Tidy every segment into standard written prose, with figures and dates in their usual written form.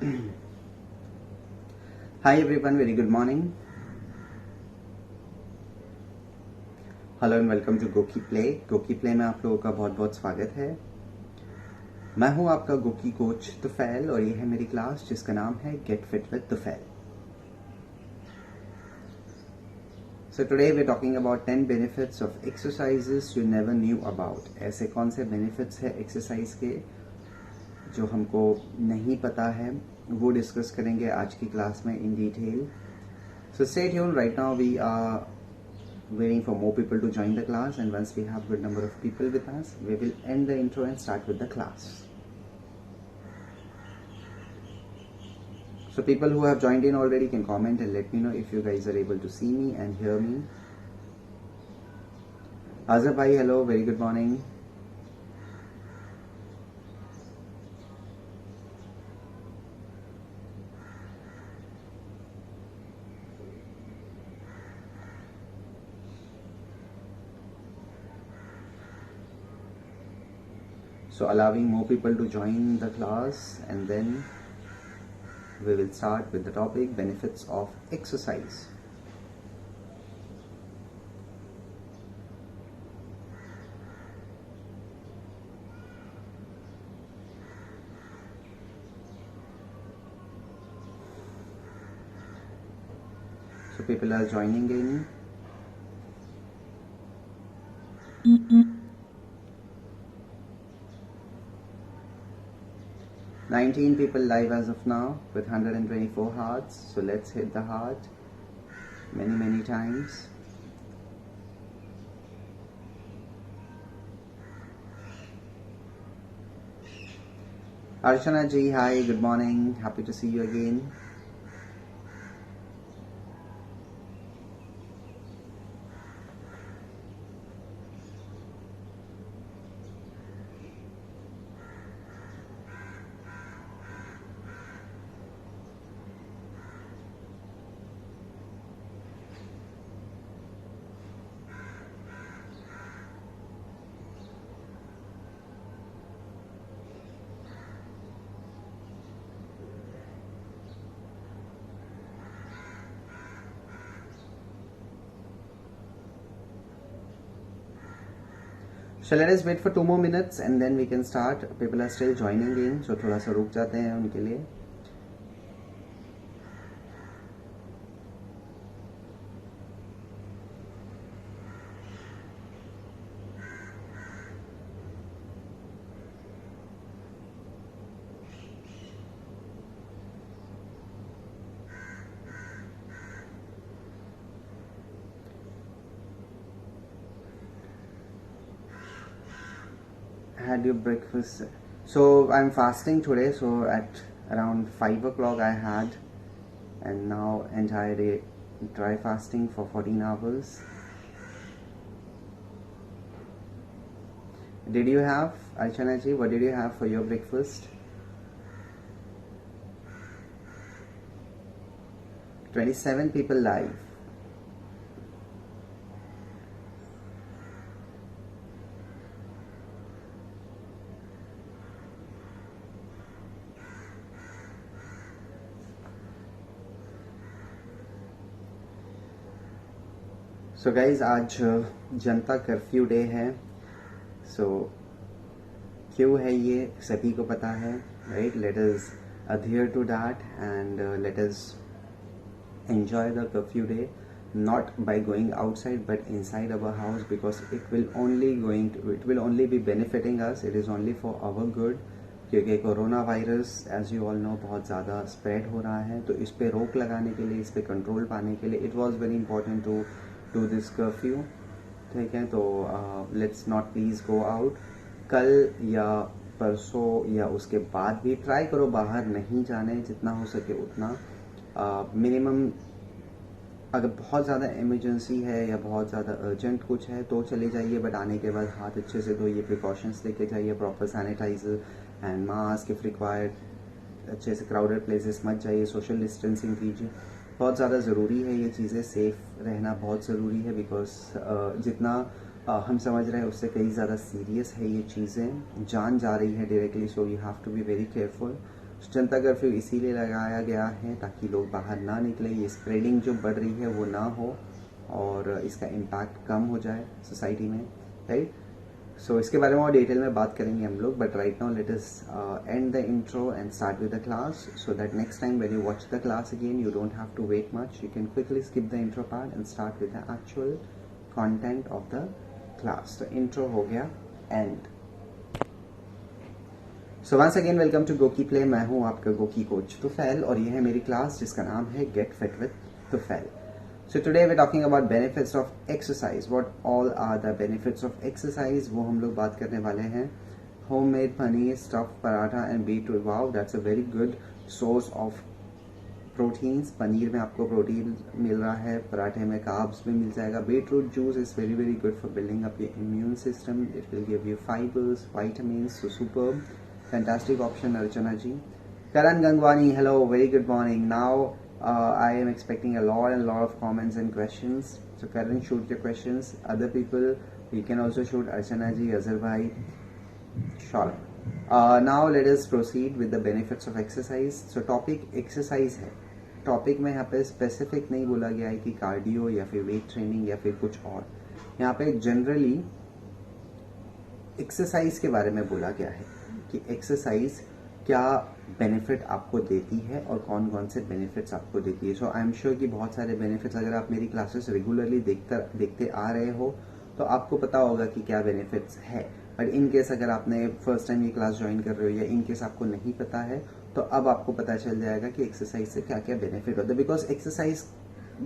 Hi everyone, very good morning. Hello and welcome to Goki Play. Goki Play में आप लोगों का बहुत बहुत स्वागत है। मैं हूं आपका गोकी कोच तुफैल और ये है मेरी क्लास जिसका नाम है get fit with Tufail. So today we're talking about 10 benefits of exercises you never knew about। ऐसे कौन से benefits है एक्सरसाइज के जो हमको नहीं पता है, वो डिस्कस करेंगे आज की क्लास में in detail. So stay tuned। Right now we are waiting for more people to join the class, and once we have good number of people with us, we will end the intro and start with the class. So people who have joined in already can comment and let me know if you guys are able to see me and hear me. Azhar bhai, hello, very good morning. So allowing more people to join the class, and then we will start with the topic benefits of exercise. So people are joining in. 19 people live as of now with 124 hearts. So let's hit the heart many times. Archana ji, hi, good morning. Happy to see you again. So let us wait for 2 more minutes and then we can start. People are still joining in, so थोड़ा सा रुक जाते हैं उनके लिए. Had your breakfast? So I'm fasting today, so at around 5 o'clock I had, and now entire day dry fasting for 14 hours. Did you have, Archana ji, what did you have for your breakfast? 27 people live. So guys आज जनता curfew day है. सो क्यों है ये सभी को पता है, right? Let us adhere to that and let us enjoy the curfew day, not by going outside but inside our house, because it will only be benefiting us. It is only for our good, क्योंकि corona virus as you all know बहुत ज़्यादा spread हो रहा है. तो इस पे रोक लगाने के लिए, इस पे कंट्रोल पाने के लिए it was very important to do this curfew. ठीक है, तो let's not please go out. कल या परसों या उसके बाद भी ट्राई करो बाहर नहीं जाने, जितना हो सके उतना. मिनिमम अगर बहुत ज़्यादा इमरजेंसी है या बहुत ज़्यादा अर्जेंट कुछ है तो चले जाइए, बट आने के बाद हाथ अच्छे से धोइए, प्रिकॉशंस लेके जाइए, proper sanitiser and mask if required. अच्छे से क्राउडेड प्लेसेस मत जाइए, सोशल डिस्टेंसिंग कीजिए. बहुत ज़्यादा ज़रूरी है ये चीज़ें, सेफ रहना बहुत ज़रूरी है, बिकॉज जितना हम समझ रहे हैं उससे कई ज़्यादा सीरियस है ये चीज़ें. जान जा रही है directly, so you have to be very careful. जनता कर्फ्यू इसीलिए लगाया गया है ताकि लोग बाहर ना निकले, ये स्प्रेडिंग जो बढ़ रही है वो ना हो और इसका इम्पैक्ट कम हो जाए सोसाइटी में, राइट। सो इसके बारे में और डिटेल में बात करेंगे हम लोग, but right now let us end the intro and start with the class so that next time when you watch the class again you don't have to wait much, you can quickly skip the intro part and start with the actual content of the class. तो intro हो गया and so once again welcome to Goki Play. मैं हूं आपका Goki coach Tufail और ये है मेरी क्लास जिसका नाम है get fit with Tufail. So today we talking about benefits of exercise, what all are the benefits of exercise, वो हम लोग बात करने वाले हैं। Homemade paneer stuff paratha and beetroot, wow that's a very good source of proteins. Paneer में आपको प्रोटीन मिल रहा है, पराठे में कार्ब्स भी मिल जाएगा। Beetroot juice is very very good for building up your immune system, it will give you fibres, vitamins, so superb, fantastic option Archana ji. Karan Gangwani, hello, very good morning. Now I am expecting a lot of comments and questions, so Karan, shoot your questions. Other people you can also shoot, Archana ji, Azhar bhai, sure. Now let us proceed with the benefits of exercise. So topic exercise है, topic में यहाँ पे specific नहीं बोला गया है कि cardio या फिर वेट ट्रेनिंग या फिर कुछ और, यहाँ पे जनरली एक्सरसाइज के बारे में बोला गया है कि एक्सरसाइज क्या बेनिफिट आपको देती है और कौन कौन से बेनिफिट्स आपको देती है। सो आई एम श्योर कि बहुत सारे बेनिफिट्स, अगर आप मेरी क्लासेस रेगुलरली देखते आ रहे हो तो आपको पता होगा कि क्या बेनिफिट्स है। बट इन केस अगर आपने फर्स्ट टाइम ये क्लास ज्वाइन कर रहे हो या इन केस आपको नहीं पता है तो अब आपको पता चल जाएगा कि एक्सरसाइज से क्या क्या बेनिफिट होता है। बिकॉज एक्सरसाइज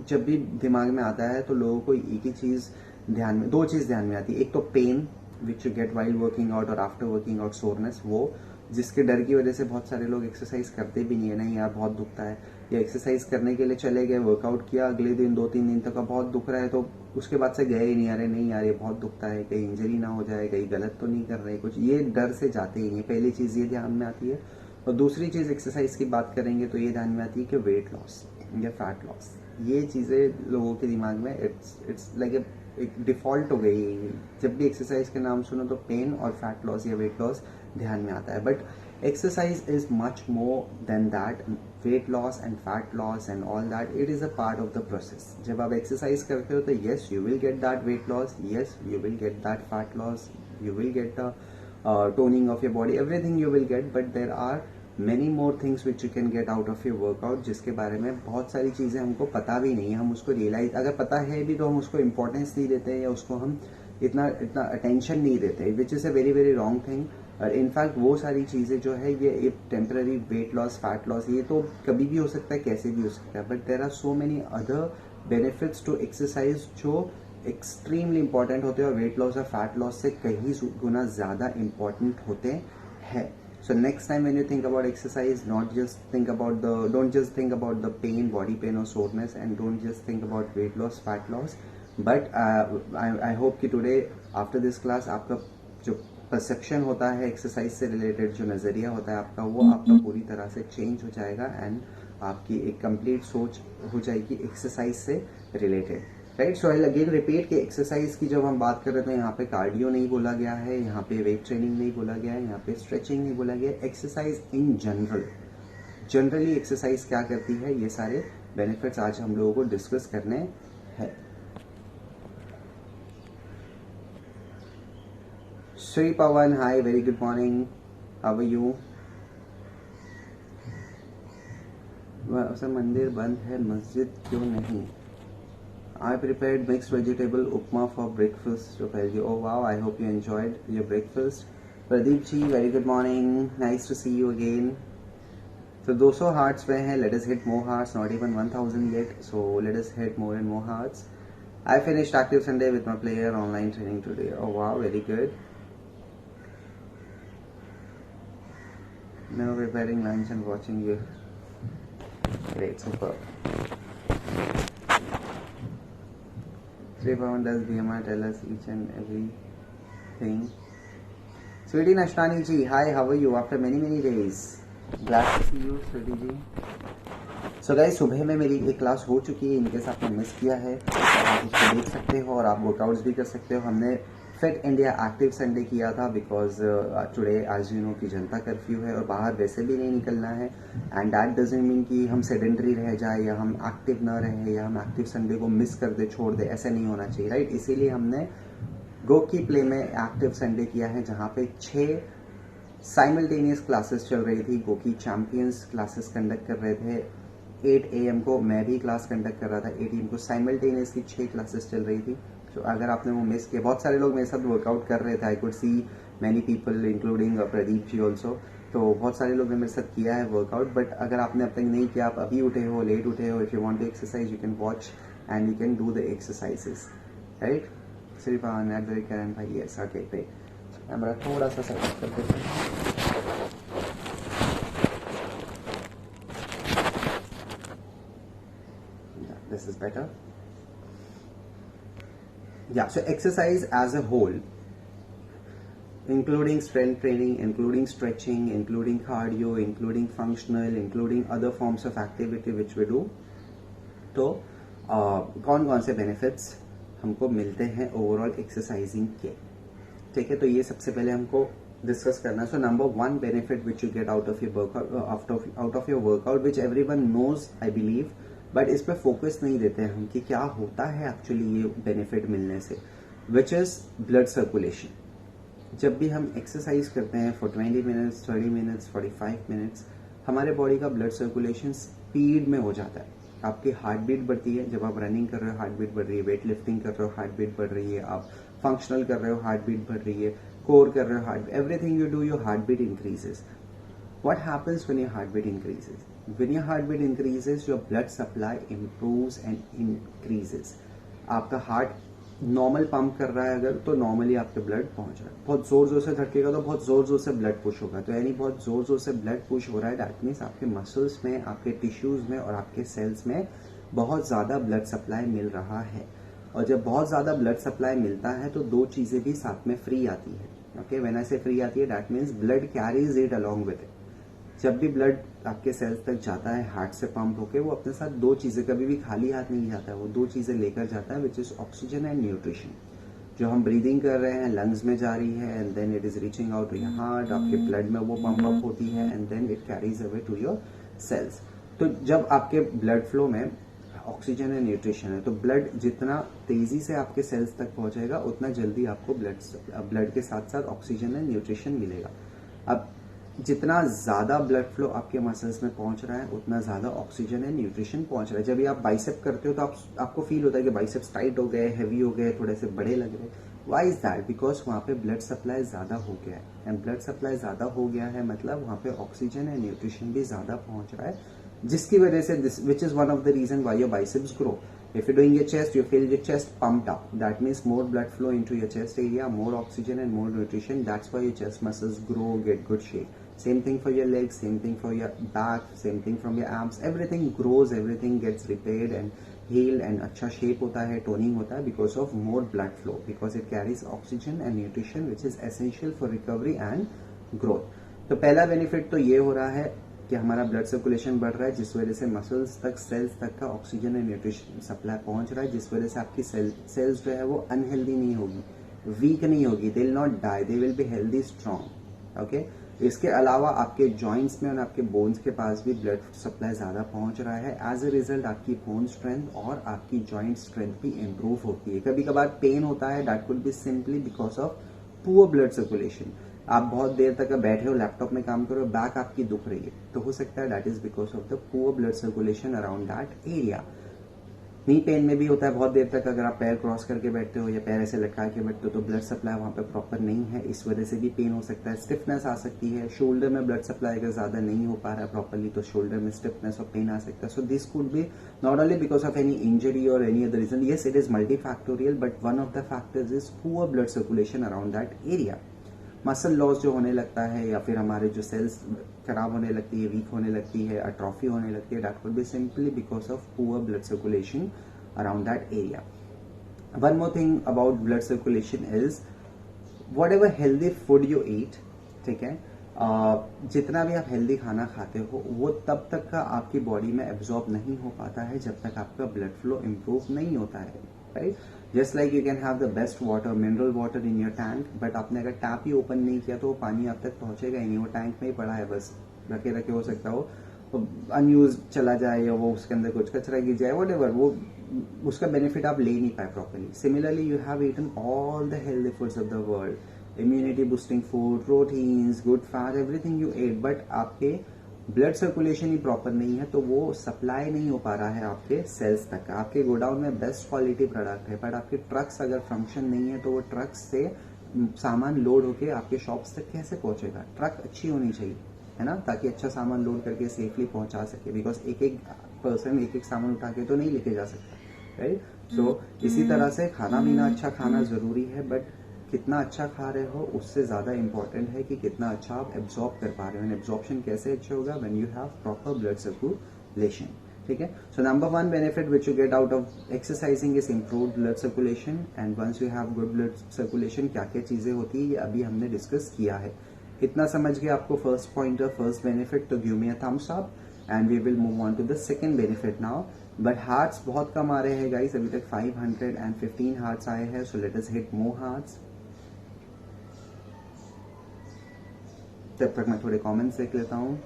जब भी दिमाग में आता है तो लोगों को एक ही चीज ध्यान में, दो चीज ध्यान में आती है, एक तो pain which you get while working out और आफ्टर वर्किंग आउट, सोरनेस, वो जिसके डर की वजह से बहुत सारे लोग एक्सरसाइज करते भी नहीं है, नहीं यार बहुत दुखता है, या एक्सरसाइज करने के लिए चले गए, वर्कआउट किया, अगले दिन 2-3 दिन तक बहुत दुख रहा है तो उसके बाद से गए ही नहीं, अरे नहीं यार ये बहुत दुखता है, कहीं इंजरी ना हो जाए, कहीं गलत तो नहीं कर रहे कुछ, ये डर से जाते ही नहीं। पहली चीज ये ध्यान में आती है। और दूसरी चीज एक्सरसाइज की बात करेंगे तो ये ध्यान में आती है कि वेट लॉस या फैट लॉस, ये चीजें लोगों के दिमाग में इट्स लाइक एक डिफॉल्ट हो गई है। जब भी एक्सरसाइज के नाम सुनो तो पेन और फैट लॉस या वेट लॉस ध्यान में आता है, but exercise is much more than that. Weight loss and fat loss and all that, it is a part of the process. जब आप एक्सरसाइज करते हो तो yes you will get that weight loss, yes you will get that fat loss, you will get the toning of your body, everything you will get, but there are many more things which you can get out of your workout, जिसके बारे में बहुत सारी चीजें हमको पता भी नहीं है, हम उसको रियलाइज, अगर पता है भी तो हम उसको इम्पोर्टेंस नहीं देते या उसको हम इतना अटेंशन नहीं देते, which is a very very wrong thing. In fact वो सारी चीजें जो है ये temporary weight loss fat loss ये तो कभी भी हो सकता है, कैसे भी हो सकता है, but there are so many other benefits to exercise जो एक्सट्रीमली इंपॉर्टेंट होते हैं और वेट लॉस और फैट लॉस से कहीं गुना ज्यादा इंपॉर्टेंट होते हैं। So next time when you think about exercise, don't just think about the pain, body pain or soreness, and don't just think about weight loss, fat loss. But I hope कि today after this class आपका जो perception होता है exercise से related, जो नजरिया होता है आपका, वो आपका पूरी तरह से चेंज हो जाएगा एंड आपकी एक कंप्लीट सोच हो जाएगी एक्सरसाइज से related, right. So I again repeat कि एक्सरसाइज की जब हम बात कर रहे थे, यहाँ पे कार्डियो नहीं बोला गया है, यहाँ पे वेट ट्रेनिंग नहीं बोला गया है, यहाँ पे स्ट्रेचिंग नहीं बोला गया है, एक्सरसाइज इन जनरली एक्सरसाइज क्या करती है, ये सारे बेनिफिट्स आज हम लोगों को डिस्कस करने हैं। Shri Pawan, hi, very good morning, how are you. मंदिर बंद है, मस्जिद क्यों नहीं? I prepared mixed vegetable upma for breakfast. Oh wow, I hope you enjoyed your breakfast. Pradeep ji, very good morning. Nice to see you again. So 200 hearts पे हैं. Let us hit more hearts. Not even 1000 yet. So let us hit more and more hearts. I finished Active Sunday with my player online training today. Oh wow, very good. Now preparing lunch and watching you. Great, super. Sri Pawan, does BMR tell us each and everything? Sweetie Nashtani ji, hi, how are you? After many days. Glad to see you, Sweetie ji. So guys, सुबह में मेरी एक class हो चुकी है, in case आपने miss किया है आप उसको देख सकते हो और आप वर्कआउट्स भी कर सकते हो। हमने फिट इंडिया एक्टिव संडे किया था बिकॉज टुडे आज यू नो कि जनता कर्फ्यू है और बाहर वैसे भी नहीं निकलना है, एंड दैट डजंट मीन कि हम सेडेंटरी रह जाए या हम एक्टिव ना रहे या हम एक्टिव संडे को मिस कर दे, छोड़ दे, ऐसा नहीं होना चाहिए, राइट। इसीलिए हमने गो की प्ले में एक्टिव संडे किया है, जहाँ पे 6 साइमल्टेनियस क्लासेस चल रही थी। गो की चैंपियंस क्लासेस कंडक्ट कर रहे थे 8 AM को, मैं भी क्लास कंडक्ट कर रहा था 8 AM को, साइमल्टेनियसली 6 क्लासेस चल रही थी। तो अगर आपने वो मिस किया, बहुत सारे लोग मेरे साथ वर्कआउट कर रहे थे, I could see many people including Pradeep ji also, तो बहुत सारे लोग ने मेरे साथ किया है वर्कआउट। बट अगर आपने अब तक नहीं किया, आप अभी उठे हो, लेट उठे हो, if you want to exercise you can watch and you can do the exercises, right. सिर्फ नेट वेरी करें भाई, यस ओके ग्रेट। कैमरा थोड़ा सा सेटअप कर देते हैं। This is better. Yeah, so exercise as a whole, including strength training, including stretching, including cardio, including functional, including other forms of activity which we do, तो कौन कौन से benefits हमको मिलते हैं ओवरऑल एक्सरसाइजिंग के, ठीक है। तो ये सबसे पहले हमको डिस्कस करना। So number 1 benefit which you get out of your workout which everyone knows I believe, but इस पर फोकस नहीं देते हैं हम कि क्या होता है एक्चुअली ये बेनिफिट मिलने से, विच इज ब्लड सर्कुलेशन। जब भी हम एक्सरसाइज करते हैं फॉर 20 मिनट्स, 30 मिनट्स, 45 मिनट्स, हमारे बॉडी का ब्लड सर्कुलेशन स्पीड में हो जाता है। आपकी हार्ट बीट बढ़ती है, जब आप रनिंग कर रहे हो हार्ट बीट बढ़ रही है, वेट लिफ्टिंग कर रहे हो हार्ट बीट बढ़ रही है, आप फंक्शनल कर रहे हो हार्ट बीट बढ़ रही है, कोर कर रहे हो heart, everything you do your heart beat increases. What happens when your heartbeat increases? When your heartbeat increases, your blood supply improves and increases. आपका हार्ट नॉर्मल पंप कर रहा है अगर, तो नॉर्मली आपके ब्लड पहुंच रहा है। बहुत जोर जोर से धड़केगा तो बहुत जोर जोर से ब्लड पुश होगा, तो यानी बहुत जोर जोर से ब्लड पुश हो रहा है, दैट मीन्स आपके मसल्स में, आपके टिश्यूज में और आपके सेल्स में बहुत ज्यादा ब्लड सप्लाई मिल रहा है। और जब बहुत ज्यादा ब्लड सप्लाई मिलता है तो 2 चीजें भी साथ में फ्री आती है। ओके, व्हेन आई से फ्री आती है, that means blood carries it along with it. जब भी ब्लड आपके सेल्स तक जाता है हार्ट से पंप होके, वो अपने साथ 2 चीजें, कभी भी खाली हाथ नहीं जाता है, वो 2 चीजें लेकर जाता है, which is oxygen and nutrition. जो हम ब्रीदिंग कर रहे हैं लंग्स में जा रही है, and then it is reaching out to your heart, आपके ब्लड में वो पंप अप होती है, and then it carries away to your cells. तो जब आपके ब्लड फ्लो में ऑक्सीजन एंड न्यूट्रिशन है, तो ब्लड जितना तेजी से आपके सेल्स तक पहुंचेगा, उतना जल्दी आपको ब्लड के साथ साथ ऑक्सीजन एंड न्यूट्रिशन मिलेगा। अब जितना ज्यादा ब्लड फ्लो आपके मसल्स में पहुंच रहा है, उतना ज्यादा ऑक्सीजन एंड न्यूट्रिशन पहुंच रहा है। जब ये आप बाइसेप करते हो तो आपको फील होता है कि बाइसेप्स टाइट हो गए, हैवी हो गए, थोड़े से बड़े लग रहे। Why is that? बिकॉज वहां पे ब्लड सप्लाई ज्यादा हो गया है, एंड ब्लड सप्लाई ज्यादा हो गया है मतलब वहां पे ऑक्सीजन एंड न्यूट्रिशन भी ज्यादा पहुंच रहा है, जिसकी वजह से which is one of the reason why your biceps grow. If you're doing your chest, you feel your chest pumped up. That means more blood flow into your chest area, more oxygen and more nutrition. That's why your chest muscles grow, get good shape. Same thing for your legs, same thing for your back, same thing from your arms. Everything grows, everything gets repaired and healed and अच्छा shape होता है, toning होता है because of more blood flow, because it carries oxygen and nutrition which is essential for recovery and growth. तो पहला benefit तो ये हो रहा है कि हमारा ब्लड सर्कुलेशन बढ़ रहा है, जिस वजह से मसल्स तक, सेल्स तक का ऑक्सीजन एंड न्यूट्रिशन सप्लाई पहुंच रहा है, जिस वजह से आपकी सेल्स जो है वो अनहेल्दी नहीं होगी, वीक नहीं होगी, they will not die, they will be healthy strong. Okay, इसके अलावा आपके जॉइंट्स में और आपके बोन्स के पास भी ब्लड सप्लाई ज्यादा पहुंच रहा है। एज ए रिजल्ट आपकी बोन स्ट्रेंथ और आपकी जॉइंट स्ट्रेंथ भी इंप्रूव होती है। कभी कभार पेन होता है, that could be simply because of poor blood circulation. आप बहुत देर तक बैठे हो, लैपटॉप में काम कर रहे हो, बैक आपकी दुख रही है, तो हो सकता है that is because of the poor blood circulation around that area. Knee pain में भी होता है, बहुत देर तक अगर आप पैर क्रॉस करके बैठते हो या पैर ऐसे लटका के बैठते हो तो ब्लड सप्लाई वहां पे प्रॉपर नहीं है, इस वजह से भी पेन हो सकता है। स्टिफनेस आ सकती है, शोल्डर में ब्लड सप्लाई अगर ज्यादा नहीं हो पा रहा है प्रॉपरली तो शोल्डर में स्टिफनेस और पेन आ सकता है। So this could be not only because of any injury और any other reason, yes it is multifactorial, but one of the factors is poor blood circulation around that area. Muscle loss जो होने लगता है या फिर हमारे जो sales खराब होने लगती है, वीक होने लगती है, अट्रॉफी होने लगती है, that could be simply because of poor blood circulation around that area. One more thing about blood circulation is whatever healthy food you eat, ठीक है, जितना भी आप हेल्दी खाना खाते हो वो तब तक का आपकी बॉडी में एब्जॉर्ब नहीं हो पाता है जब तक आपका ब्लड फ्लो इम्प्रूव नहीं होता है। Right? Just like you can have the best water, mineral water in your tank, but आपने अगर टैप ही ओपन नहीं किया तो वो पानी आप तक पहुंचेगा ही नहीं, वो टैंक में ही पड़ा है, बस रखे रखे हो सकता हो अनयूज चला जाए या वो उसके अंदर कुछ कचरा गिर जाए, व्हाटएवर, वो उसका बेनिफिट आप ले नहीं पाए properly. Similarly you have eaten all the healthy foods of the world, immunity boosting food, proteins, good fat, everything you ate, but आपके ब्लड सर्कुलेशन ही प्रॉपर नहीं है, तो वो सप्लाई नहीं हो पा रहा है आपके सेल्स तक. आपके गोडाउन में बेस्ट क्वालिटी प्रोडक्ट है, बट आपके ट्रक्स अगर फंक्शन नहीं है तो वो ट्रक्स से सामान लोड होके आपके शॉप्स तक कैसे पहुंचेगा? ट्रक अच्छी होनी चाहिए, है ना, ताकि अच्छा सामान लोड करके सेफली पहुंचा सके, बिकॉज एक एक पर्सन एक एक सामान उठा के तो नहीं लेके जा सकता, राइट? सो इसी तरह से खाना पीना अच्छा खाना जरूरी है, बट कितना अच्छा खा रहे हो उससे ज्यादा इंपॉर्टेंट है कि कितना अच्छा आप एब्जॉर्ब कर पा रहे हो. एंड एब्जॉर्प्शन कैसे अच्छा होगा? When you have proper blood circulation. ठीक है? So number 1 benefit which you get out of exercising is improve blood circulation. And once you have good blood circulation क्या क्या चीजें होती है ये अभी हमने डिस्कस किया है. इतना समझ गए आपको फर्स्ट पॉइंटर, फर्स्ट बेनिफिट, तो give me a thumbs up and we will move on to the second benefit now. But hearts बहुत कम आ रहे हैं गाइस, अभी तक 515 हार्ट्स आए हैं. सो लेट अस हिट मोर हार्ट्स. तब तक मैं थोड़े कमेंट्स देख लेता हूँ.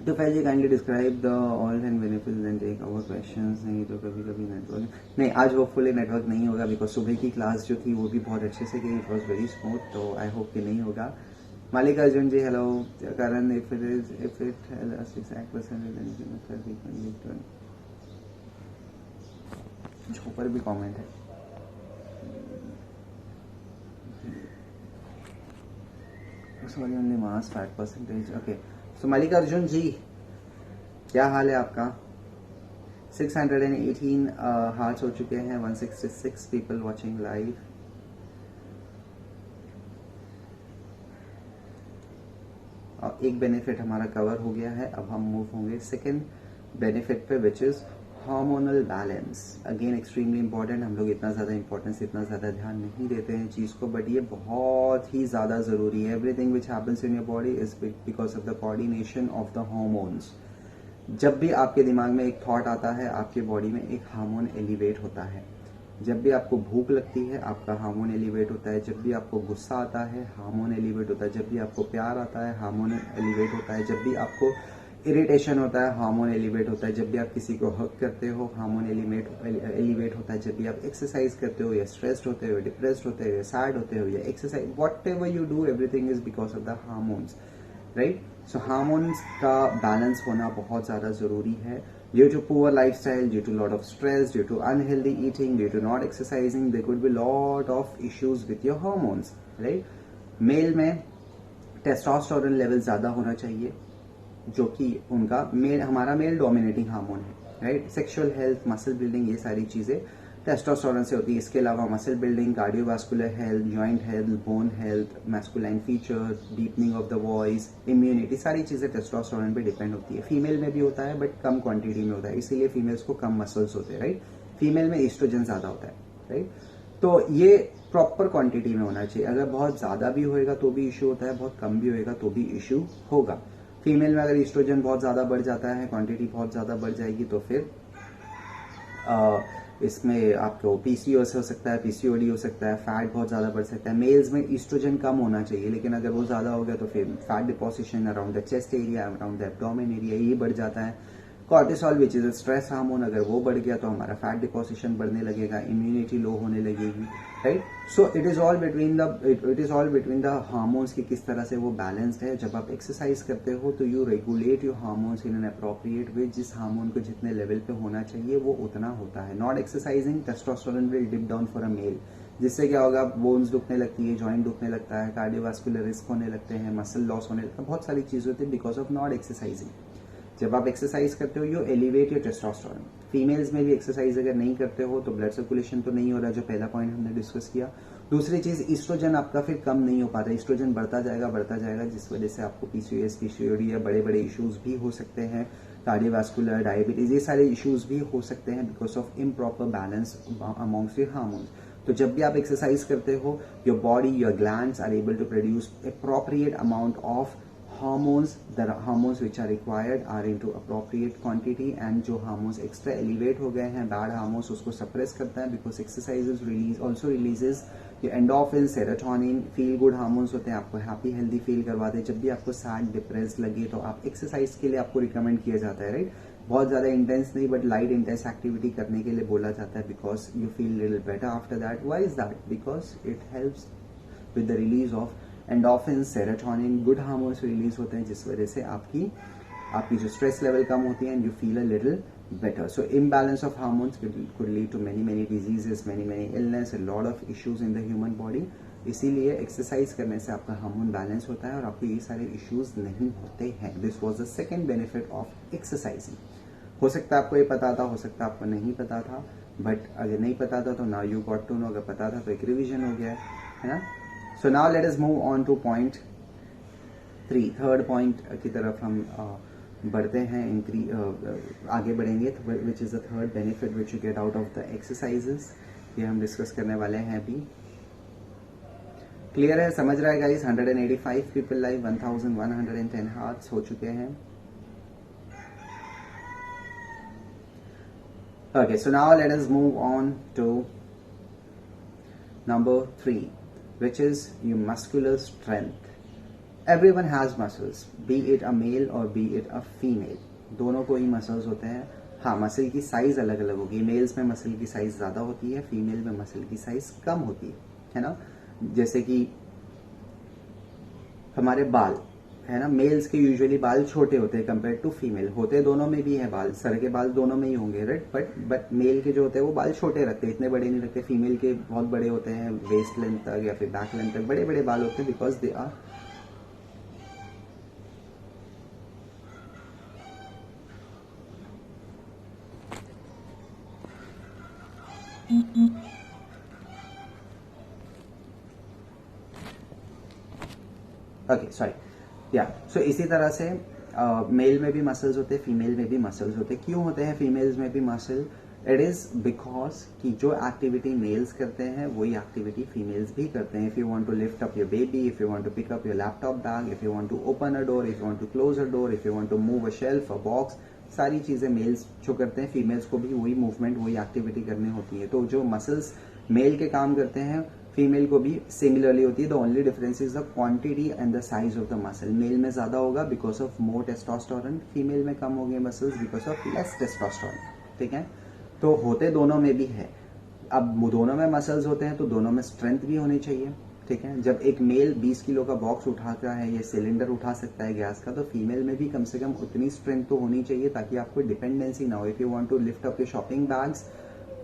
तो पहले kindly describe the all and benefits and take our questions. नहीं तो कभी कभी नेटवर्क नहीं, आज होपफुली नेटवर्क नहीं होगा बिकॉज सुबह की क्लास जो थी वो भी बहुत अच्छे से गई, इट वॉज वेरी स्मूथ, तो आई होप कि नहीं होगा. Malik Arjun ji hello. Karan if it exact percentage ऊपर भी कमेंट है. Sorry only mass fat percentage. Okay, so Malik Arjun ji क्या हाल है आपका? 618 हार्ट्स हो चुके हैं, 166 पीपल वाचिंग लाइव. एक बेनिफिट हमारा कवर हो गया है. अब हम मूव होंगे सेकेंड बेनिफिट पे which is hormonal balance. Again extremely important. हम लोग इतना ज्यादा इंपॉर्टेंस, इतना ज्यादा ध्यान नहीं देते हैं चीज को, बट ये बहुत ही ज्यादा जरूरी है. Everything which happens in your body is because of the coordination of the hormones. जब भी आपके दिमाग में एक थॉट आता है आपके बॉडी में एक हार्मोन एलिवेट होता है. जब भी आपको भूख लगती है आपका हार्मोन एलिवेट होता है. जब भी आपको गुस्सा आता है हार्मोन एलिवेट होता है. जब भी आपको प्यार आता है हार्मोन एलिवेट होता है. जब भी आपको इरिटेशन होता है हार्मोन एलिवेट होता है. जब भी आप किसी को हक करते हो हार्मोन एलिवेट होता है. जब भी आप एक्सरसाइज करते हो या स्ट्रेस्ड होते हो, डिप्रेस्ड होते हो या सैड होते हो या exercise, what ever you do everything is because of the hormones, right? So hormones का बैलेंस होना बहुत ज्यादा जरूरी है. Due to poor lifestyle, due to lot of stress, due to unhealthy eating, due to not exercising, there could be lot of issues with your hormones, right? Male में testosterone level ज्यादा होना चाहिए, जो कि उनका हमारा मेल डोमिनेटिंग हार्मोन है, right? Sexual health, muscle building, ये सारी चीजें टेस्टोस्टेरोन से होती है. इसके अलावा muscle building, cardiovascular health, joint health, bone health, masculine feature, deepening of the voice, immunity, सारी चीजें टेस्टोस्टेरोन पे डिपेंड होती है. फीमेल में भी होता है बट कम क्वांटिटी में होता है, इसीलिए फीमेल्स को कम मसल्स होते हैं, राइट? फीमेल में एस्ट्रोजन ज्यादा होता है, राइट? तो ये प्रॉपर क्वांटिटी में होना चाहिए. अगर बहुत ज्यादा भी होएगा तो भी इश्यू होता है, बहुत कम भी होएगा तो भी इश्यू होगा. फीमेल में अगर एस्ट्रोजन बहुत ज्यादा बढ़ जाता है, क्वांटिटी बहुत ज्यादा बढ़ जाएगी, तो फिर इसमें आपको पीसीओएस हो सकता है, पीसीओडी हो सकता है, फैट बहुत ज्यादा बढ़ सकता है. मेल्स में ईस्ट्रोजन कम होना चाहिए, लेकिन अगर वो ज्यादा हो गया तो फिर fat deposition around the chest area, around the abdomen area, ये बढ़ जाता है. Cortisol which is a stress hormone, अगर वो बढ़ गया तो हमारा फैट डिपोजिशन बढ़ने लगेगा, इम्यूनिटी लो होने लगेगी, right? So it is all between the hormones की किस तरह से वो बैलेंस्ड है. जब आप एक्सरसाइज करते हो तो you regulate your hormones in an appropriate way. जिस हार्मोन को जितने लेवल पे होना चाहिए वो उतना होता है. Not exercising testosterone will dip down for a male, जिससे क्या होगा, बोन्स दुखने लगती है, जॉइंट दुखने लगता है, कार्डियोवास्कुलर रिस्क होने लगते हैं, मसल लॉस होने लगता है, बहुत सारी चीजें होती है बिकॉज ऑफ नॉट एक्सरसाइजिंग. जब आप एक्सरसाइज करते हो you elevate your testosterone. Females में भी एक्सरसाइज अगर नहीं करते हो तो ब्लड सर्कुलेशन तो नहीं हो रहा, जो पहला पॉइंट हमने डिस्कस किया. दूसरी चीज, ईस्ट्रोजन आपका फिर कम नहीं हो पाता. ईस्ट्रोजन बढ़ता जाएगा, जिस वजह से आपको पीसीओएस, पीसीओडी या बड़े बड़े इश्यूज भी हो सकते हैं, कार्डियोवास्कुलर, डायबिटीज, ये सारे इश्यूज भी हो सकते हैं because of improper balance amongst your hormones. तो जब भी आप एक्सरसाइज करते हो your body, your glands are able to produce appropriate amount of hormones, the hormones which are required are into appropriate quantity, and जो hormones extra elevate हो गए हैं bad hormones उसको suppress करता है, because exercises also releases ये endorphin, serotonin, feel good hormones होते हैं, आपको happy healthy feel करवाते हैं. जब भी आपको sad depressed लगे तो आप exercise के लिए आपको recommend किया जाता है, right? बहुत ज़्यादा intense नहीं but light intense activity करने के लिए बोला जाता है, because you feel little better after that. Why is that? Because it helps with the release of endorphin, serotonin, good hormones release होते हैं, जिस वजह से आपकी जो स्ट्रेस लेवल कम होती है and you feel a little better. So imbalance of hormones could lead to many diseases, many illness, a lot of issues in the human body. इसीलिए एक्सरसाइज करने से आपका हार्मोन बैलेंस होता है और आपको ये सारे इश्यूज नहीं होते हैं. This was the second benefit of exercising. हो सकता है आपको ये पता था, हो सकता है आपको नहीं पता था, बट अगर नहीं पता था तो now you got to know. अगर पता था तो एक रिविजन हो गया है ना. So now let us move on to point 3. Third point की तरफ हम बढ़ते हैं, आगे बढ़ेंगे, which is the third benefit which you get out of the exercises. ये हम डिस्कस करने वाले हैं अभी. क्लियर है, समझ रहा है गाइस? 185 पीपल लाइव, 1110 हार्ट्स हो चुके हैं. Okay, so now let us move on to number 3. Which is your muscular strength. Everyone has muscles, be it a male or be it a female. दोनों को ही muscles होते हैं. हाँ, muscle की size अलग अलग होगी. मेल्स में मसल की साइज ज्यादा होती है, फीमेल में मसल की साइज कम होती है ना. जैसे कि हमारे बाल है ना, मेल्स के यूजुअली बाल छोटे होते हैं कंपेयर टू फीमेल. होते दोनों में भी है बाल, सर के बाल दोनों में ही होंगे, राइट. बट मेल के जो होते हैं वो बाल छोटे रखते हैं, इतने बड़े नहीं रखते. फीमेल के बहुत बड़े होते हैं, वेस्ट लेंथ तक या फिर बैक लेंथ तक बड़े बड़े बाल होते हैं, because they are okay sorry yeah. So इसी तरह से मेल में भी मसल्स होते हैं, फीमेल में भी मसल्स होते हैं. क्यों होते हैं फीमेल्स में भी मसल? इट इज बिकॉज कि जो एक्टिविटी मेल्स करते हैं वही एक्टिविटी फीमेल्स भी करते हैं. If you want to lift up your baby, if you want to pick up your laptop bag, if you want to open a door, if you want to close a door, if you want to move a shelf, a box, सारी चीजें mails जो करते हैं, females को भी वही movement, वही activity करनी होती है. तो जो मसल्स मेल के काम करते हैं फीमेल को भी सिमिलरली होती है. The only difference is the quantity and the size of the muscle. Male में ज्यादा होगा because of more testosterone, female में कम होंगे muscles because of less testosterone. ठीक है, तो होते दोनों में भी है. अब दोनों में मसल्स होते हैं तो दोनों में स्ट्रेंथ भी होनी चाहिए. ठीक है, जब एक मेल 20 किलो का बॉक्स उठाता है या सिलेंडर उठा सकता है गैस का, तो फीमेल में भी कम से कम उतनी स्ट्रेंथ तो होनी चाहिए ताकि आपको डिपेंडेंसी ना हो. If you want to lift up your shopping bags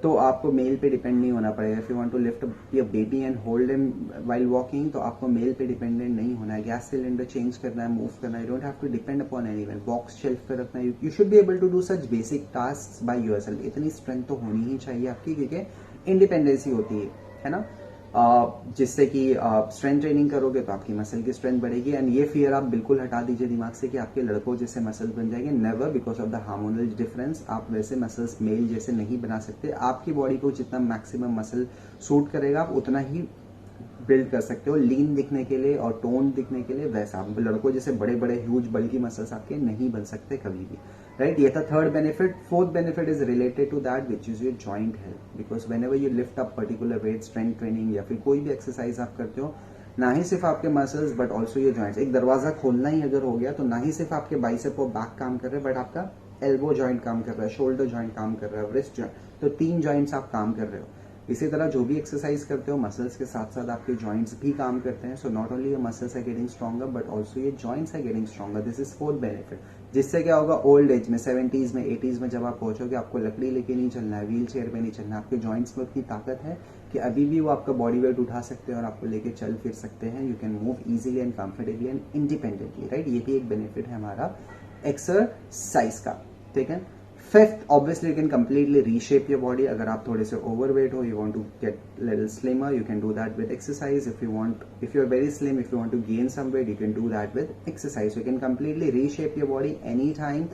तो आपको मेल पे डिपेंड नहीं होना पड़ेगा. If you want to lift up your baby and hold him while walking तो आपको मेल पे डिपेंडेंट नहीं होना है. गैस सिलेंडर चेंज करना है, मूव करना है, you don't have to depend upon anyone. Box shelf पे रखना है, you should be able to do such basic task by yourself. इतनी स्ट्रेंथ तो होनी ही चाहिए आपकी, क्योंकि इंडिपेंडेंसी होती है ना. जिससे कि स्ट्रेंथ ट्रेनिंग करोगे तो आपकी मसल की स्ट्रेंथ बढ़ेगी. एंड ये फियर आप बिल्कुल हटा दीजिए दिमाग से कि आपके लड़कों जैसे मसल्स बन जाएंगे. Never, because of the hormonal difference आप वैसे मसल्स मेल जैसे नहीं बना सकते. आपकी बॉडी को जितना मैक्सिमम मसल सूट करेगा आप उतना ही बिल्ड कर सकते हो लीन दिखने के लिए और टोन दिखने के लिए. वैसा आप लड़कों जैसे बड़े बड़े ह्यूज बल्कि मसल्स आपके नहीं बन सकते कभी भी, राइट. ये था third benefit. Fourth benefit is related to that which is your joint health. Because whenever you lift up particular weight, strength training या फिर कोई भी एक्सरसाइज आप करते हो, ना ही सिर्फ आपके muscles but also your joints. एक दरवाजा खोलना ही अगर हो गया तो ना ही सिर्फ आपके बाइसेप और बैक काम कर रहे हैं, बट आपका एल्बो जॉइंट काम कर रहा है, शोल्डर जॉइंट काम कर रहा है, रिस्ट जॉइंट. तो 3 जॉइंट्स आप काम कर रहे हो. इसी तरह जो भी एक्सरसाइज करते हो मसल्स के साथ साथ आपके जॉइंट्स भी काम करते हैं. So not only your muscles are getting stronger but also ये joints are getting stronger. This is fourth benefit. जिससे क्या होगा, ओल्ड एज में 70s में 80s में जब आप पहुंचोगे आपको लकड़ी लेके नहीं चलना है, व्हील चेयर पे नहीं चलना है. आपके जॉइंट्स में उतनी ताकत है कि अभी भी वो आपका बॉडी वेट उठा सकते हैं और आपको लेके चल फिर सकते हैं. You can move easily and comfortably and independently, right. ये भी एक बेनिफिट है हमारा एक्सरसाइज का. ठीक है. Fifth, obviously you can completely reshape your body. अगर आप थोड़े से ओवरवेट हो, you want to get little slimmer, you can do that with exercise. If you are very slim, if you want to gain some weight, you can do that with exercise. You can completely reshape your body any time.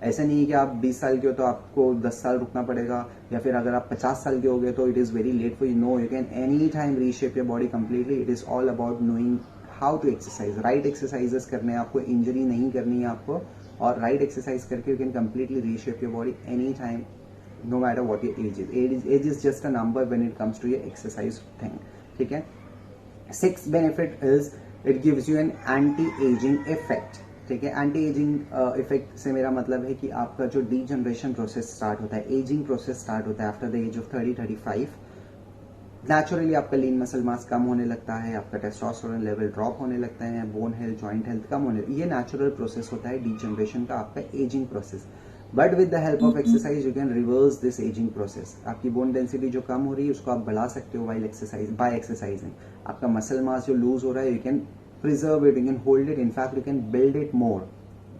ऐसा नहीं है कि आप 20 साल के हो तो आपको 10 साल रुकना पड़ेगा, या फिर अगर आप 50 साल के हो गए तो it is very late for you. No, you can any time reshape your body completely. It is all about knowing how to exercise, right exercises करने हैं आपको, इंजरी नहीं करनी है आपको, और राइट एक्सरसाइज करके you can completely reshape your body any time, no matter what your age is. Age is just a number when it comes to your exercise thing. ठीक है. Sixth benefit is it gives you an anti-aging effect. ठीक है. anti-aging effect से मेरा मतलब है कि आपका जो degeneration process start होता है, aging process start होता है after the age of 30-35. Naturally आपका लीन मसल मास कम होने लगता है, आपका टेस्टोस्टेरोन लेवल ड्रॉप होने लगता है, बोन हेल्थ, जॉइंट हेल्थ कम होने, ये नेचुरल प्रोसेस होता है डीजनरेशन का, आपका ageing process. But with the help of exercise you can reverse this ageing process. आपकी बोन डेंसिटी जो कम हो रही है उसको आप बढ़ा सकते हो वाइल एक्सरसाइज, बाय एक्सरसाइजिंग. आपका मसल मास जो लूज हो रहा है you can preserve it, you can hold it, in fact you can build it more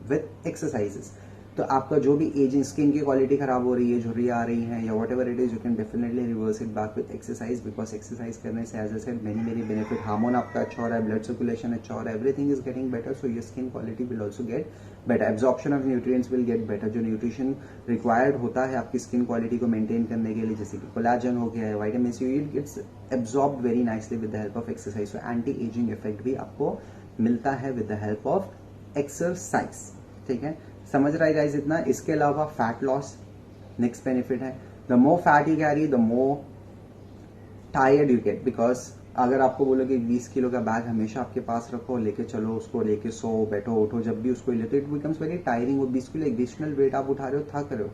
with exercises. तो आपका जो भी एजिंग, स्किन की क्वालिटी खराब हो रही है, झुर्रियाँ आ रही हैं या whatever it is, you can definitely reverse it back with exercise, because exercise करने से as I said many benefit. Hormone आपका अच्छा हो रहा है, ब्लड सर्कुलेशन अच्छा हो रहा है, everything is getting better, so your skin quality will also get better. Absorption of nutrients will get better. जो न्यूट्रिशन रिक्वायर्ड होता है आपकी स्किन क्वालिटी को मेंटेन करने के लिए, जैसे कि कोलाजन हो गया है, vitamin C, it gets absorbed very nicely with the help of exercise. So anti aging effect भी आपको मिलता है with the help of exercise. ठीक है, समझ रहा है गाइस इतना. इसके अलावा फैट लॉस नेक्स्ट बेनिफिट है. The more fat you carry the more tired you get, because अगर आपको बोलो कि 20 किलो का बैग हमेशा आपके पास रखो, लेके चलो उसको, लेके सो बैठो उठो, जब भी उसको लेते, इट बिकम्स वेरी टायरिंग. वो 20 किलो एडिशनल वेट आप उठा रहे हो, थक रहे हो,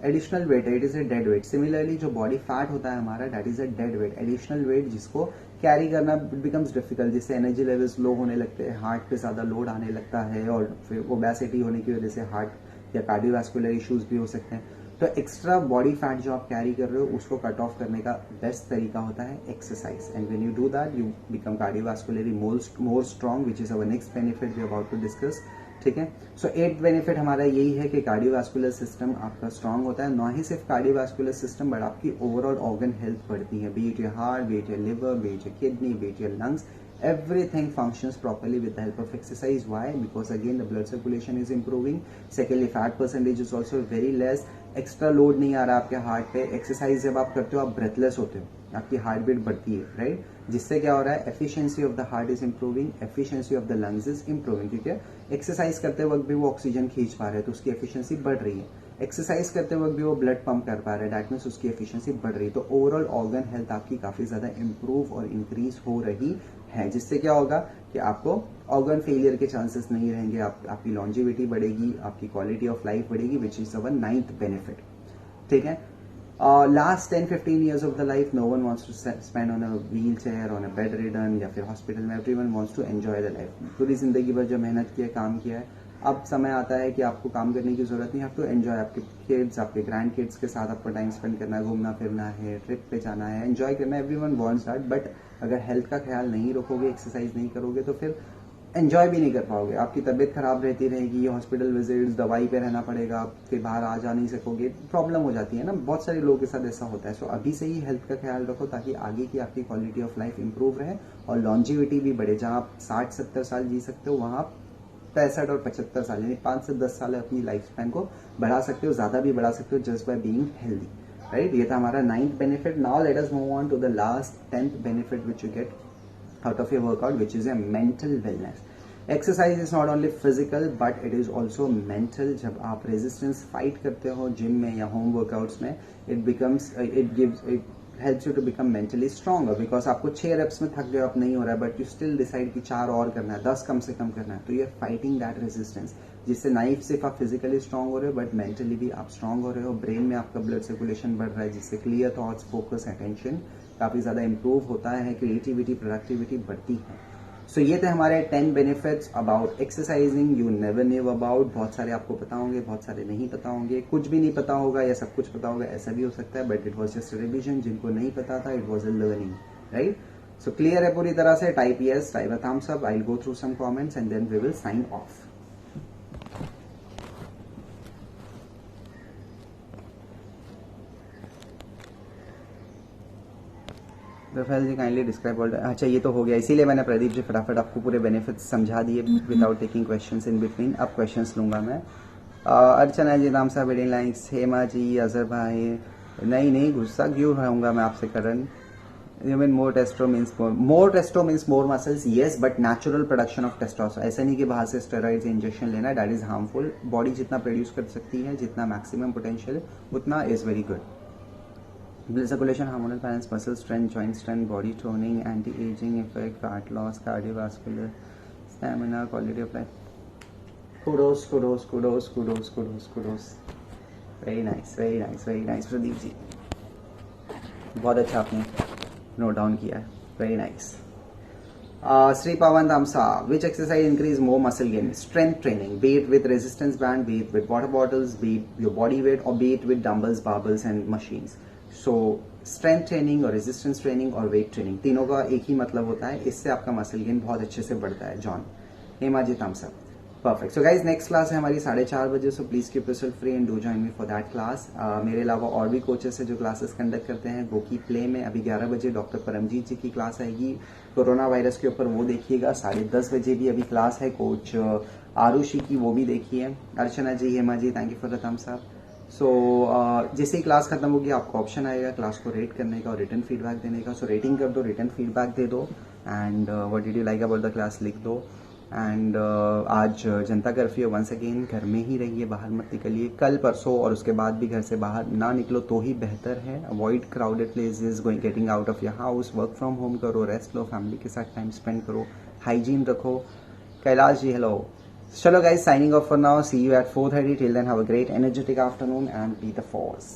एडिशनल वेट है, it is a dead weight. Similarly जो बॉडी फैट होता है हमारा, that is a dead weight, additional weight जिसको कैरी करना बिकम्स डिफिकल्ट, जिससे एनर्जी लेवल्स लो होने लगते हैं, हार्ट पे ज्यादा लोड आने लगता है, और फिर ओबेसिटी होने की वजह से हार्ट या कार्डियोवैस्कुलर इश्यूज भी हो सकते हैं. तो एक्स्ट्रा बॉडी फैट जो आप कैरी कर रहे हो उसको कट ऑफ करने का बेस्ट तरीका होता है exercise. And when you do that you become cardiovascularly more strong, which is our next benefit we are about to discuss. ठीक है, सो 8th बेनिफिट हमारा यही है कि कार्डियोवैस्कुलर सिस्टम आपका स्ट्रांग होता है. ना ही सिर्फ कार्डियोवैस्कुलर सिस्टम बट आपकी ओवरऑल ऑर्गन हेल्थ बढ़ती है, B it your heart, B it your liver, B it your kidney, B it your lungs, everything functions properly with the help of exercise. Why? Because again the blood circulation is improving. Secondly, fat percentage is also very less. Extra load नहीं आ रहा आपके heart पे. Exercise जब आप करते हो आप breathless होते हो, आपकी हार्ट बीट बढ़ती है, राइट, जिससे क्या हो रहा है, efficiency of the heart is improving, efficiency of the lungs is improving. ठीक है, एक्सरसाइज करते वक्त भी वो ऑक्सीजन खींच पा रहे हैं तो उसकी एफिशिएंसी बढ़ रही है. एक्सरसाइज करते वक्त भी वो ब्लड पंप कर पा रहे हैं, दैट मीन्स उसकी एफिशिएंसी बढ़ रही है. तो ओवरऑल ऑर्गन हेल्थ आपकी काफी ज्यादा इंप्रूव और इंक्रीज हो रही है, जिससे क्या होगा कि आपको ऑर्गन फेलियर के चांसेस नहीं रहेंगे, आपकी लॉन्जिविटी बढ़ेगी, आपकी क्वालिटी ऑफ लाइफ बढ़ेगी, विच इज अवर 9th बेनिफिट. ठीक है, last 10-15 years of the life no one wants to spend on a wheelchair, on a bed ridden या फिर हॉस्पिटल में. everyone wants to enjoy the life. पूरी जिंदगी भर जो मेहनत की है, काम किया है, अब समय आता है कि आपको काम करने की जरूरत नहीं, हैव टू एंजॉय. आपके किड्स, आपके ग्रैंड किड्स के साथ आपको टाइम स्पेंड करना है, घूमना फिरना है, ट्रिप पे जाना है, एंजॉय करना है. एवरीवन वांट्स दैट, बट अगर हेल्थ का ख्याल नहीं रखोगे, एक्सरसाइज नहीं करोगे तो फिर एंजॉय भी नहीं कर पाओगे. आपकी तबीयत खराब रहती रहेगी, हॉस्पिटल विजिट्स, दवाई पे रहना पड़ेगा, आप फिर बाहर आ जा नहीं सकोगे, प्रॉब्लम हो जाती है ना. बहुत सारे लोगों के साथ ऐसा होता है. सो अभी से ही हेल्थ का ख्याल रखो ताकि आगे की आपकी क्वालिटी ऑफ लाइफ इंप्रूव रहे और लॉन्जिविटी भी बढ़े. जहां आप 60-70 साल जी सकते हो वहां आप 65 और 75 साल यानी 5 से 10 साल अपनी लाइफ स्पैन को बढ़ा सकते हो, ज्यादा भी बढ़ा सकते हो, just by being healthy, right. ये था हमारा 9th benefit. Now let us move on to the last 10th benefit which you get out of your workout, which is a mental wellness. Exercise is not only physical but it is also mental. जब आप resistance fight करते हो gym में या home workouts में, it helps you to become mentally stronger, because आपको 6 reps में थक गए, आप नहीं हो रहा है, but you still decide कि 4 और करना है, 10 कम से कम करना है, तो you are fighting that resistance, जिससे नाइफ सिर्फ आप फिजिकली स्ट्रांग हो रहे हो बट मेंटली भी आप स्ट्रांग हो रहे हो. ब्रेन में आपका ब्लड सर्कुलेशन बढ़ रहा है, जिससे क्लियर थॉट्स, फोकस, अटेंशन काफी ज्यादा इंप्रूव होता है, क्रिएटिविटी, प्रोडक्टिविटी बढ़ती है. सो ये थे हमारे 10 benefits about exercising you never knew about. बहुत सारे आपको पता होंगे, बहुत सारे नहीं पता होंगे, कुछ भी नहीं पता होगा या सब कुछ पता होगा, ऐसा भी हो सकता है, but it was just revision. जिनको नहीं पता था, it was a learning, right. So clear है पूरी तरह से? Type yes, type a thumbs up. I will go through some comments and then we will sign off. रफेल जी काइंडली डिस्क्राइब ऑल. अच्छा, ये तो हो गया, इसीलिए मैंने प्रदीप जी फटाफट आपको पूरे बेनिफिट्स समझा दिए without taking questions in between. अब क्वेश्चंस लूंगा मैं. अर्चना जी, नाम साहब, वेडिंग लाइक्स. हेमा जी, अजहर भाई, नहीं गुस्सा क्यों रहूंगा मैं आपसे करण. You mean more testo means more muscles? Yes, but natural production of testosterone. ऐसा नहीं कि बाहर से steroids इंजेक्शन लेना, that is harmful. बॉडी जितना प्रोड्यूस कर सकती है, जितना मैक्सिमम पोटेंशियल उतना is very good. Blood circulation, hormonal balance, muscle strength, joint strength, body toning, anti-aging effect, fat loss, cardiovascular, stamina, quality of life. Kudos. Very nice Pradeep ji, बहुत अच्छा आपने note down किया है. Very nice. Sri Pawan Tamsa, which exercise increase more muscle gain? Strength training, be it with resistance band, be it with water bottles, be it your body weight, or be it with dumbbells, barbells and machines. So strength training और resistance training और weight training तीनों का एक ही मतलब होता है, इससे आपका मसल गेन बहुत अच्छे से बढ़ता है. John Hemaji thumbs up. Perfect. So guys next class है हमारी 4:30 बजे. So please keep yourself free and do join me for that class. मेरे अलावा और भी कोचेस है जो क्लासेस कंडक्ट करते हैं. गोकी प्ले में अभी 11 बजे डॉक्टर परमजीत जी की क्लास आएगी कोरोना वायरस के ऊपर, वो देखिएगा. 10:30 बजे भी अभी क्लास है कोच आरुषि की, वो भी देखिए. Archana ji, Hema ji, thank you for the thumbs up. So जैसे ही क्लास खत्म होगी आपको ऑप्शन आएगा क्लास को रेट करने का और रिटर्न फीडबैक देने का. सो रेटिंग कर दो, रिटर्न फीडबैक दे दो, and what did you like about the class लिख दो. एंड आज जनता कर्फ्यू वंस अगेन, घर में ही रहिए, बाहर मत निकलिए. कल परसों और उसके बाद भी घर से बाहर ना निकलो तो ही बेहतर है. Avoid crowded places, going getting out of your house. Work from home करो, रेस्ट लो, फैमिली के साथ टाइम स्पेंड करो, हाइजीन रखो. कैलाश जी हेलो. चलो guys, signing off for now. See you at 4:30. Till then, have a great energetic afternoon and be the force.